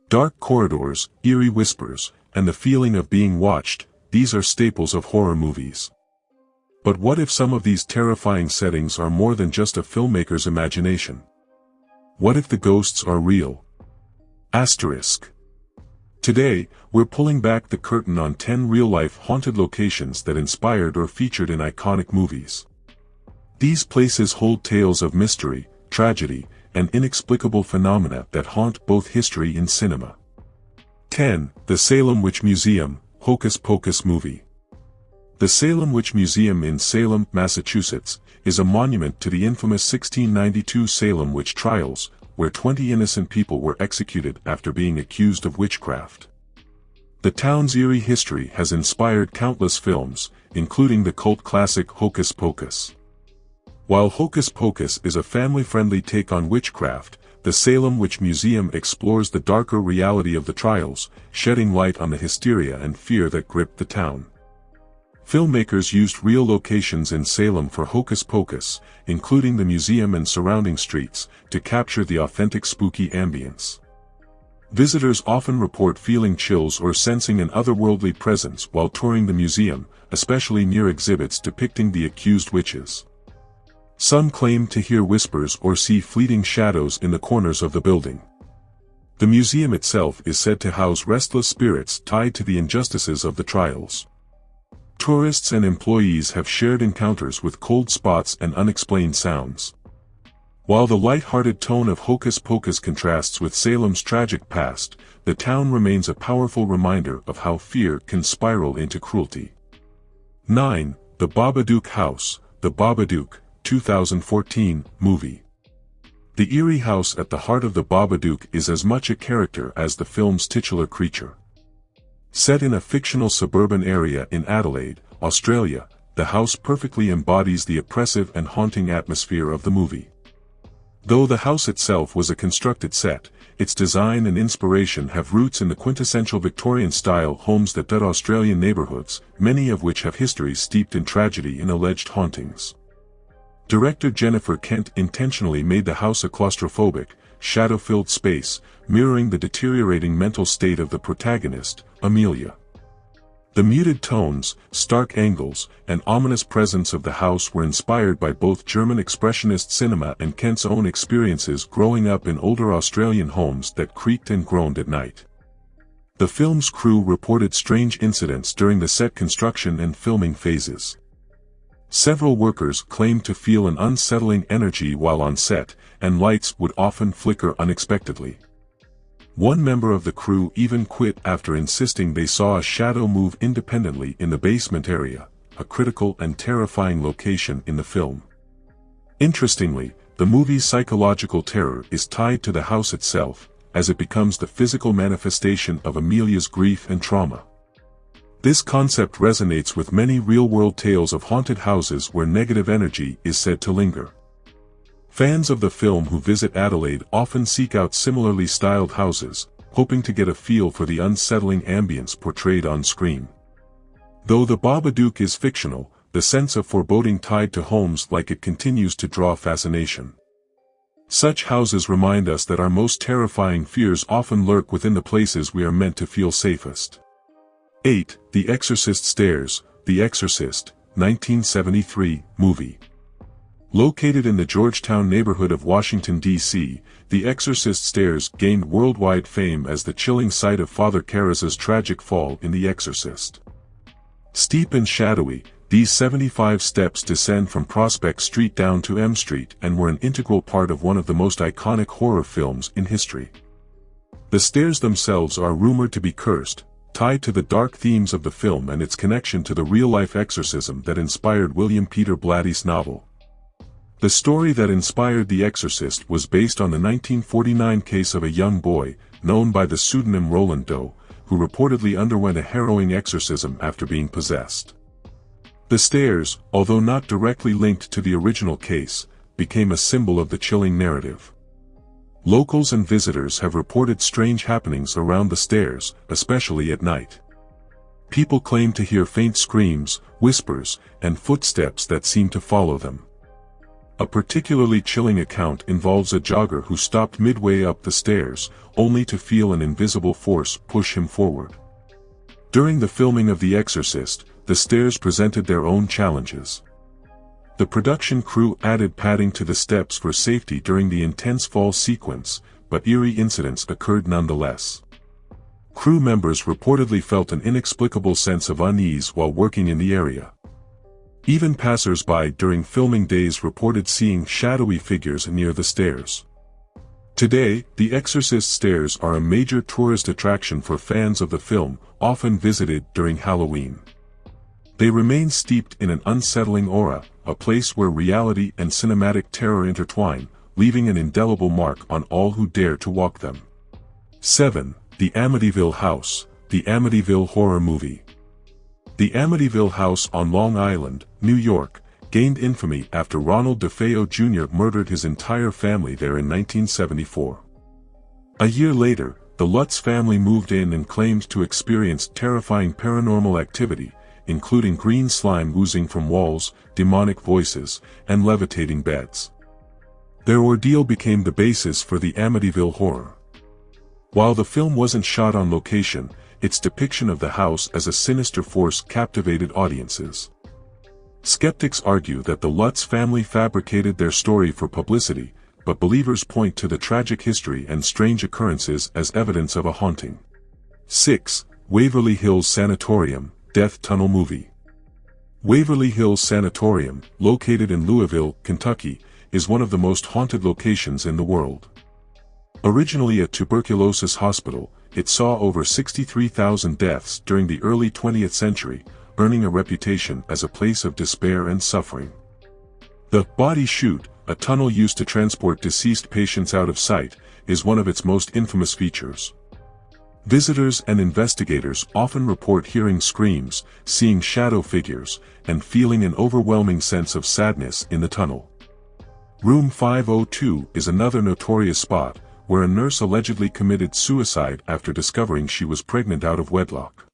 Dark corridors, eerie whispers, and the feeling of being watched, these are staples of horror movies. But what if some of these terrifying settings are more than just a filmmaker's imagination? What if the ghosts are real? Asterisk. Today, we're pulling back the curtain on 10 real-life haunted locations that inspired or featured in iconic movies. These places hold tales of mystery, tragedy, and inexplicable phenomena that haunt both history and cinema. 10. The Salem Witch Museum, Hocus Pocus Movie. The Salem Witch Museum in Salem, Massachusetts, is a monument to the infamous 1692 Salem witch trials, where 20 innocent people were executed after being accused of witchcraft. The town's eerie history has inspired countless films, including the cult classic Hocus Pocus. While Hocus Pocus is a family-friendly take on witchcraft, the Salem Witch Museum explores the darker reality of the trials, shedding light on the hysteria and fear that gripped the town. Filmmakers used real locations in Salem for Hocus Pocus, including the museum and surrounding streets, to capture the authentic spooky ambience. Visitors often report feeling chills or sensing an otherworldly presence while touring the museum, especially near exhibits depicting the accused witches. Some claim to hear whispers or see fleeting shadows in the corners of the building. The museum itself is said to house restless spirits tied to the injustices of the trials. Tourists and employees have shared encounters with cold spots and unexplained sounds. While the light-hearted tone of Hocus Pocus contrasts with Salem's tragic past, the town remains a powerful reminder of how fear can spiral into cruelty. 9. The Babadook House, The Babadook, 2014, movie. The eerie house at the heart of the Babadook is as much a character as the film's titular creature. Set in a fictional suburban area in Adelaide, Australia, the house perfectly embodies the oppressive and haunting atmosphere of the movie. Though the house itself was a constructed set, its design and inspiration have roots in the quintessential Victorian-style homes that dot Australian neighbourhoods, many of which have histories steeped in tragedy and alleged hauntings. Director Jennifer Kent intentionally made the house a claustrophobic, shadow-filled space, mirroring the deteriorating mental state of the protagonist, Amelia. The muted tones, stark angles, and ominous presence of the house were inspired by both German expressionist cinema and Kent's own experiences growing up in older Australian homes that creaked and groaned at night. The film's crew reported strange incidents during the set construction and filming phases. Several workers claimed to feel an unsettling energy while on set, and lights would often flicker unexpectedly. One member of the crew even quit after insisting they saw a shadow move independently in the basement area, a critical and terrifying location in the film. Interestingly, the movie's psychological terror is tied to the house itself, as it becomes the physical manifestation of Amelia's grief and trauma. This concept resonates with many real-world tales of haunted houses where negative energy is said to linger. Fans of the film who visit Adelaide often seek out similarly styled houses, hoping to get a feel for the unsettling ambience portrayed on screen. Though the Babadook is fictional, the sense of foreboding tied to homes like it continues to draw fascination. Such houses remind us that our most terrifying fears often lurk within the places we are meant to feel safest. 8. The Exorcist Stairs, The Exorcist, 1973, movie. Located in the Georgetown neighborhood of Washington, D.C., The Exorcist Stairs gained worldwide fame as the chilling site of Father Karras' tragic fall in The Exorcist. Steep and shadowy, these 75 steps descend from Prospect Street down to M Street and were an integral part of one of the most iconic horror films in history. The stairs themselves are rumored to be cursed, tied to the dark themes of the film and its connection to the real-life exorcism that inspired William Peter Blatty's novel. The story that inspired The Exorcist was based on the 1949 case of a young boy, known by the pseudonym Roland Doe, who reportedly underwent a harrowing exorcism after being possessed. The stairs, although not directly linked to the original case, became a symbol of the chilling narrative. Locals and visitors have reported strange happenings around the stairs, especially at night. People claim to hear faint screams, whispers, and footsteps that seem to follow them. A particularly chilling account involves a jogger who stopped midway up the stairs, only to feel an invisible force push him forward. During the filming of The Exorcist, the stairs presented their own challenges. The production crew added padding to the steps for safety during the intense fall sequence, but eerie incidents occurred nonetheless. Crew members reportedly felt an inexplicable sense of unease while working in the area. Even passers-by during filming days reported seeing shadowy figures near the stairs. Today, the Exorcist Stairs are a major tourist attraction for fans of the film, often visited during Halloween. They remain steeped in an unsettling aura, a place where reality and cinematic terror intertwine, leaving an indelible mark on all who dare to walk them. 7. The Amityville House, the Amityville horror movie. The Amityville House on Long Island, New York, gained infamy after Ronald DeFeo Jr. murdered his entire family there in 1974. A year later, the Lutz family moved in and claimed to experience terrifying paranormal activity, including green slime oozing from walls, demonic voices, and levitating beds. Their ordeal became the basis for the Amityville horror. While the film wasn't shot on location, its depiction of the house as a sinister force captivated audiences. Skeptics argue that the Lutz family fabricated their story for publicity, but believers point to the tragic history and strange occurrences as evidence of a haunting. 6. Waverly Hills Sanatorium, Death Tunnel movie. Waverly Hills Sanatorium, located in Louisville, Kentucky, is one of the most haunted locations in the world. Originally a tuberculosis hospital, it saw over 63,000 deaths during the early 20th century, earning a reputation as a place of despair and suffering. The body chute, a tunnel used to transport deceased patients out of sight, is one of its most infamous features. Visitors and investigators often report hearing screams, seeing shadow figures, and feeling an overwhelming sense of sadness in the tunnel. Room 502 is another notorious spot, where a nurse allegedly committed suicide after discovering she was pregnant out of wedlock.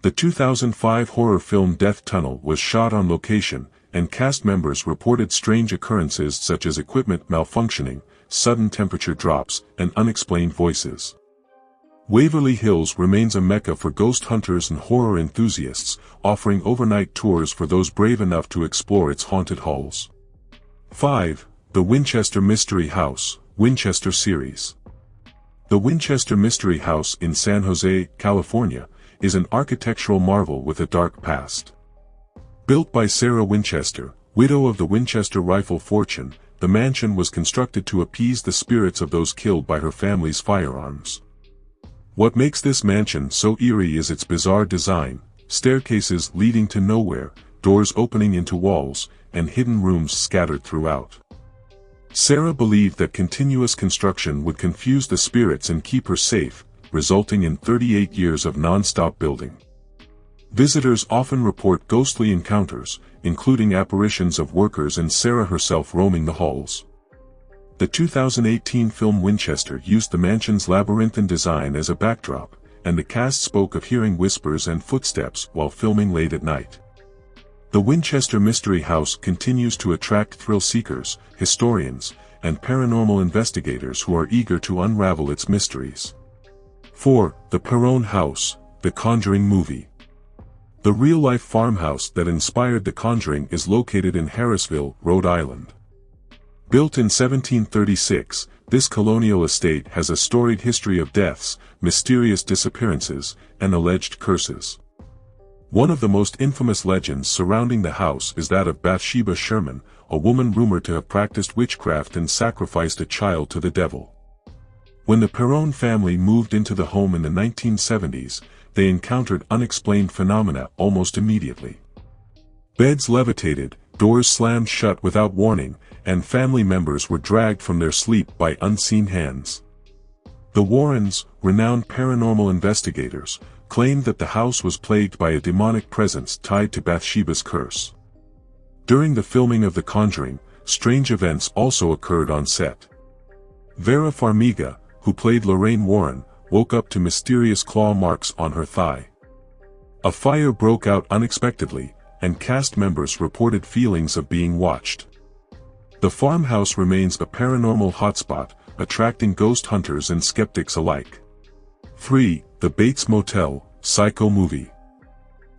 The 2005 horror film Death Tunnel was shot on location, and cast members reported strange occurrences such as equipment malfunctioning, sudden temperature drops, and unexplained voices. Waverly Hills remains a mecca for ghost hunters and horror enthusiasts, offering overnight tours for those brave enough to explore its haunted halls. 5. The Winchester Mystery House, Winchester Series. The Winchester Mystery House in San Jose, California, is an architectural marvel with a dark past. Built by Sarah Winchester, widow of the Winchester rifle fortune, the mansion was constructed to appease the spirits of those killed by her family's firearms. What makes this mansion so eerie is its bizarre design: staircases leading to nowhere, doors opening into walls, and hidden rooms scattered throughout. Sarah believed that continuous construction would confuse the spirits and keep her safe, resulting in 38 years of non-stop building. Visitors often report ghostly encounters, including apparitions of workers and Sarah herself roaming the halls. The 2018 film Winchester used the mansion's labyrinthine design as a backdrop, and the cast spoke of hearing whispers and footsteps while filming late at night. The Winchester Mystery House continues to attract thrill-seekers, historians, and paranormal investigators who are eager to unravel its mysteries. 4. The Perron House, the Conjuring movie. The real-life farmhouse that inspired The Conjuring is located in Harrisville, Rhode Island. Built in 1736, this colonial estate has a storied history of deaths, mysterious disappearances, and alleged curses. One of the most infamous legends surrounding the house is that of Bathsheba Sherman, a woman rumored to have practiced witchcraft and sacrificed a child to the devil. When the Perron family moved into the home in the 1970s, they encountered unexplained phenomena almost immediately. Beds levitated, doors slammed shut without warning, and family members were dragged from their sleep by unseen hands. The Warrens, renowned paranormal investigators, claimed that the house was plagued by a demonic presence tied to Bathsheba's curse. During the filming of The Conjuring, strange events also occurred on set. Vera Farmiga, who played Lorraine Warren, woke up to mysterious claw marks on her thigh. A fire broke out unexpectedly, and cast members reported feelings of being watched. The farmhouse remains a paranormal hotspot, attracting ghost hunters and skeptics alike. 3. The Bates Motel, Psycho movie.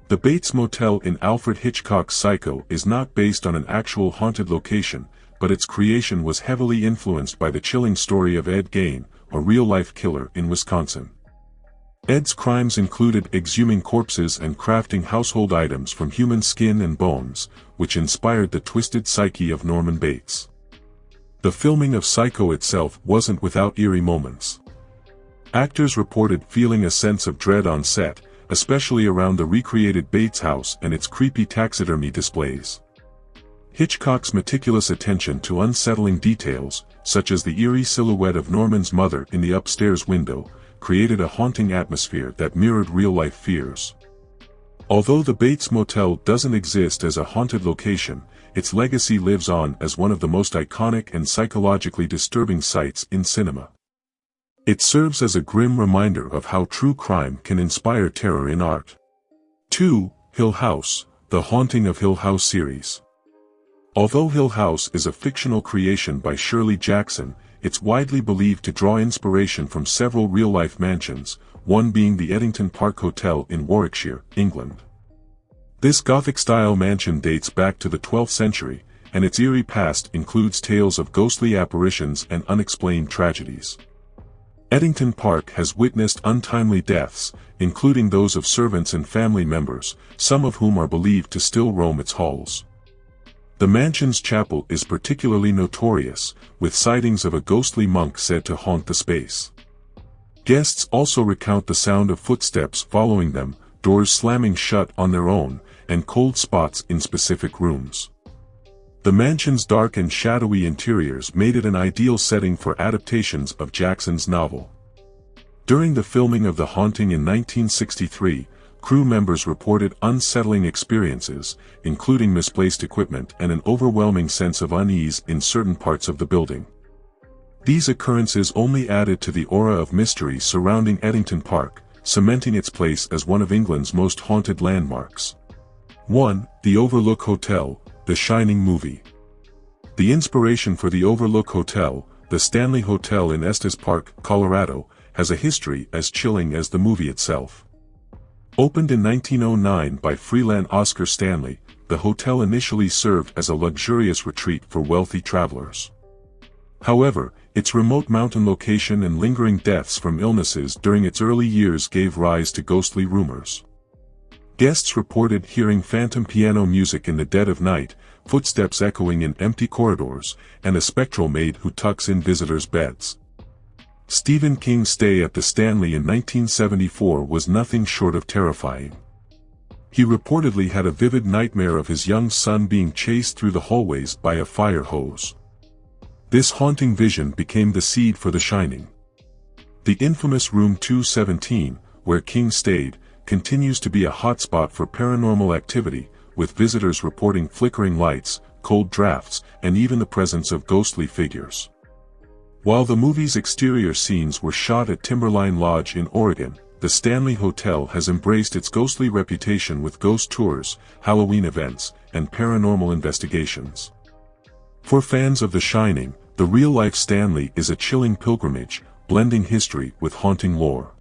The Bates Motel in Alfred Hitchcock's Psycho is not based on an actual haunted location, but its creation was heavily influenced by the chilling story of Ed Gein, a real-life killer in Wisconsin. Ed's crimes included exhuming corpses and crafting household items from human skin and bones, which inspired the twisted psyche of Norman Bates. The filming of Psycho itself wasn't without eerie moments. Actors reported feeling a sense of dread on set, especially around the recreated Bates house and its creepy taxidermy displays. Hitchcock's meticulous attention to unsettling details, such as the eerie silhouette of Norman's mother in the upstairs window, created a haunting atmosphere that mirrored real-life fears. Although the Bates Motel doesn't exist as a haunted location, its legacy lives on as one of the most iconic and psychologically disturbing sights in cinema. It serves as a grim reminder of how true crime can inspire terror in art. 2. Hill House, The Haunting of Hill House series. Although Hill House is a fictional creation by Shirley Jackson, it's widely believed to draw inspiration from several real-life mansions, one being the Ettington Park Hotel in Warwickshire, England. This Gothic-style mansion dates back to the 12th century, and its eerie past includes tales of ghostly apparitions and unexplained tragedies. Ettington Park has witnessed untimely deaths, including those of servants and family members, some of whom are believed to still roam its halls. The mansion's chapel is particularly notorious, with sightings of a ghostly monk said to haunt the space. Guests also recount the sound of footsteps following them, doors slamming shut on their own, and cold spots in specific rooms. The mansion's dark and shadowy interiors made it an ideal setting for adaptations of Jackson's novel. During the filming of The Haunting in 1963, crew members reported unsettling experiences, including misplaced equipment and an overwhelming sense of unease in certain parts of the building. These occurrences only added to the aura of mystery surrounding Ettington Park, cementing its place as one of England's most haunted landmarks. 1. The Overlook Hotel, The Shining movie. The inspiration for the Overlook Hotel, the Stanley Hotel in Estes Park, Colorado, has a history as chilling as the movie itself. Opened in 1909 by freelance Oscar Stanley, the hotel initially served as a luxurious retreat for wealthy travelers. However, its remote mountain location and lingering deaths from illnesses during its early years gave rise to ghostly rumors. Guests reported hearing phantom piano music in the dead of night, footsteps echoing in empty corridors, and a spectral maid who tucks in visitors' beds. Stephen King's stay at the Stanley in 1974 was nothing short of terrifying. He reportedly had a vivid nightmare of his young son being chased through the hallways by a fire hose. This haunting vision became the seed for The Shining. The infamous Room 217, where King stayed, continues to be a hotspot for paranormal activity, with visitors reporting flickering lights, cold drafts, and even the presence of ghostly figures. While the movie's exterior scenes were shot at Timberline Lodge in Oregon, the Stanley Hotel has embraced its ghostly reputation with ghost tours, Halloween events, and paranormal investigations. For fans of The Shining, the real-life Stanley is a chilling pilgrimage, blending history with haunting lore.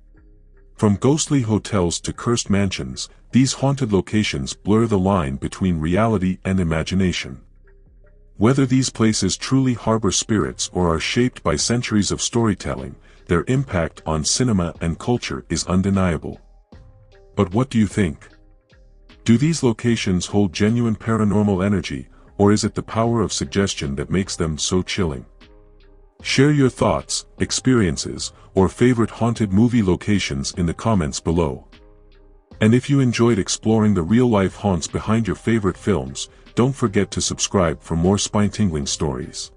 From ghostly hotels to cursed mansions, these haunted locations blur the line between reality and imagination. Whether these places truly harbor spirits or are shaped by centuries of storytelling, their impact on cinema and culture is undeniable. But what do you think? Do these locations hold genuine paranormal energy, or is it the power of suggestion that makes them so chilling? Share your thoughts, experiences, or favorite haunted movie locations in the comments below. And if you enjoyed exploring the real-life haunts behind your favorite films, don't forget to subscribe for more spine-tingling stories.